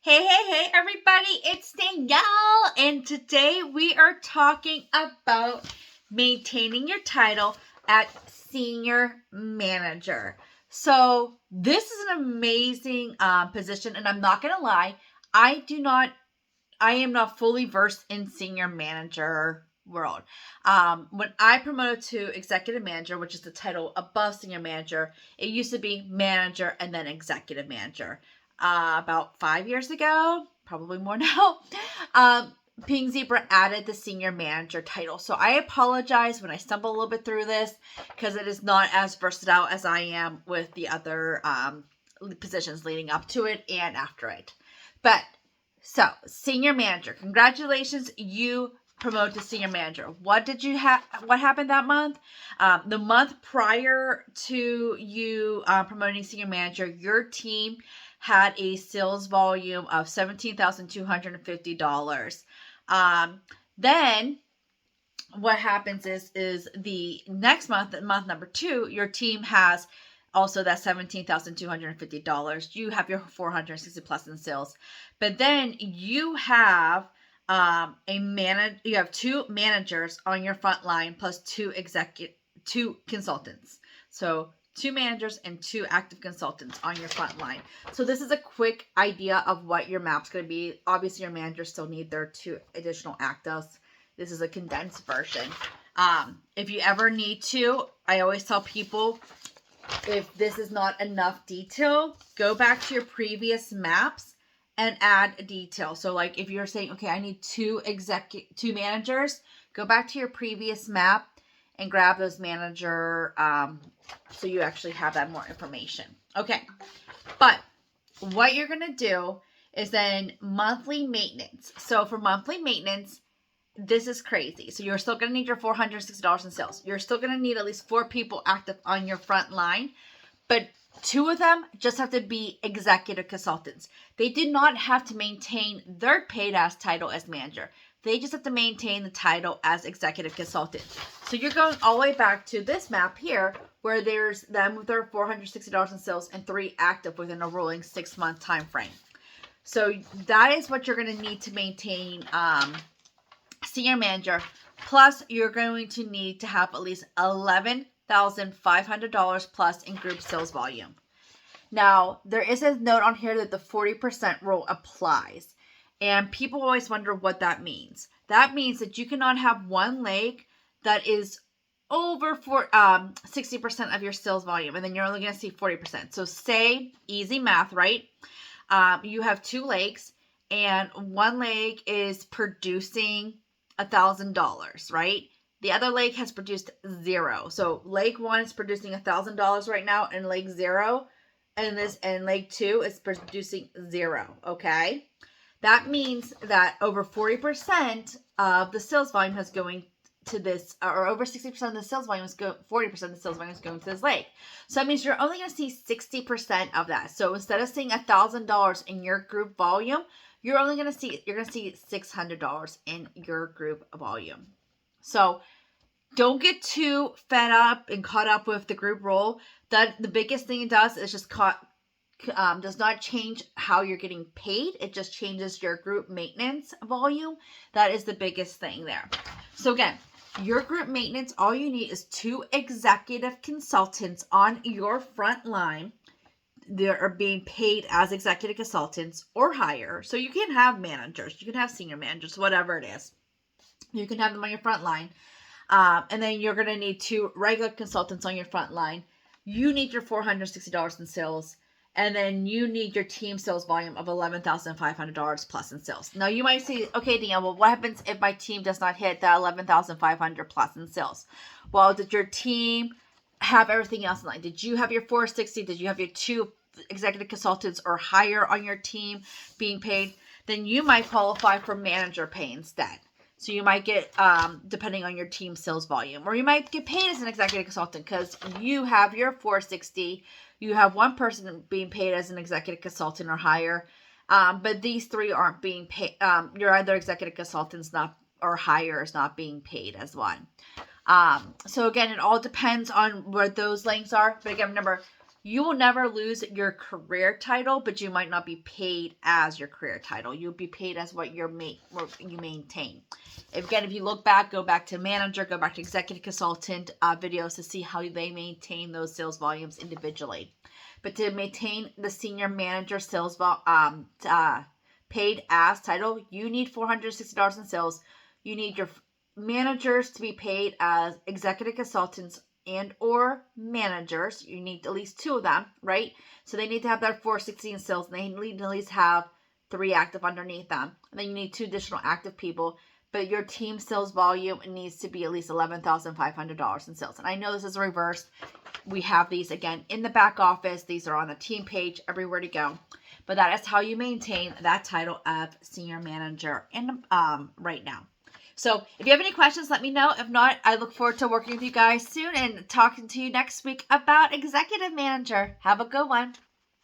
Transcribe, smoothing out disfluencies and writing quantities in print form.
Hey, everybody, it's Danielle, and today we are talking about maintaining your title at senior manager. So, this is an amazing position, and I'm not going to lie, I am not fully versed in senior manager world. When I promoted to executive manager, which is the title above senior manager, it used to be manager and then executive manager. About 5 years ago, probably more now, Pink Zebra added the senior manager title. So I apologize when I stumble a little bit through this because it is not as versatile as I am with the other positions leading up to it and after it. But so, senior manager, congratulations, you promoted to senior manager. What did you have? What happened that month? The month prior to you promoting senior manager, your team had a sales volume of $17,250. Then what happens is the next month number 2, your team has also that $17,250. You have your 460 plus in sales, but then you have you have 2 managers on your front line plus 2 consultants. So 2 managers and 2 active consultants on your front line. So this is a quick idea of what your map's going to be. Obviously, your managers still need their 2 additional actives. This is a condensed version. If you ever need to, I always tell people, if this is not enough detail, go back to your previous maps and add detail. So like if you're saying, okay, I need 2 managers, go back to your previous map and grab those manager, so you actually have that more information. Okay, but what you're going to do is then monthly maintenance. So for monthly maintenance, this is crazy. So you're still going to need your $460 in sales. You're still going to need at least 4 people active on your front line, but 2 of them just have to be executive consultants. They did not have to maintain their paid ass title as manager. They just have to maintain the title as executive consultant. So you're going all the way back to this map here, where there's them with their $460 in sales and 3 active within a rolling 6-month time frame. So that is what you're going to need to maintain senior manager. Plus, you're going to need to have at least $11,500 plus in group sales volume. Now, there is a note on here that the 40% rule applies. And people always wonder what that means. That means that you cannot have one leg that is over 60% of your sales volume, and then you're only going to see 40%. So say, easy math, right? You have 2 legs, and one leg is producing $1,000, right? The other leg has produced 0. So leg 1 is producing $1,000 right now, and leg 0, and leg 2 is producing 0. Okay, that means that over 40% of the sales volume is going to this, or over 60% of the sales volume is 40% of the sales volume is going to this leg. So that means you're only going to see 60% of that. So instead of seeing $1,000 in your group volume, you're going to see $600 in your group volume. So don't get too fed up and caught up with the group role. That the biggest thing it does is just does not change how you're getting paid. It just changes your group maintenance volume. That is the biggest thing there. So again, your group maintenance, all you need is 2 executive consultants on your front line. They are being paid as executive consultants or higher. So you can have managers, you can have senior managers, whatever it is. You can have them on your front line. And then you're going to need 2 regular consultants on your front line. You need your $460 in sales. And then you need your team sales volume of $11,500 plus in sales. Now you might say, okay, Danielle, well, what happens if my team does not hit that $11,500 plus in sales? Well, did your team have everything else in line? Did you have your 460? Did you have your 2 executive consultants or higher on your team being paid? Then you might qualify for manager pay instead. So you might get, depending on your team sales volume, or you might get paid as an executive consultant because you have your 460. You have 1 person being paid as an executive consultant or higher, but these 3 aren't being paid. Your other executive consultants or higher is not being paid as one. So again, it all depends on where those lengths are. But again, remember, You will never lose your career title, but you might not be paid as your career title. You'll be paid as what you maintain. If you look back, go back to manager, go back to executive consultant videos to see how they maintain those sales volumes individually. But to maintain the senior manager sales paid as title, you need $460 in sales. You need your managers to be paid as executive consultants and or managers. You need at least 2 of them, right? So they need to have their 460 in sales, and they need to at least have 3 active underneath them. And then you need 2 additional active people. But your team sales volume needs to be at least $11,500 in sales. And I know this is reversed. We have these again in the back office. These are on the team page, everywhere to go. But that is how you maintain that title of senior manager in right now. So if you have any questions, let me know. If not, I look forward to working with you guys soon and talking to you next week about executive manager. Have a good one.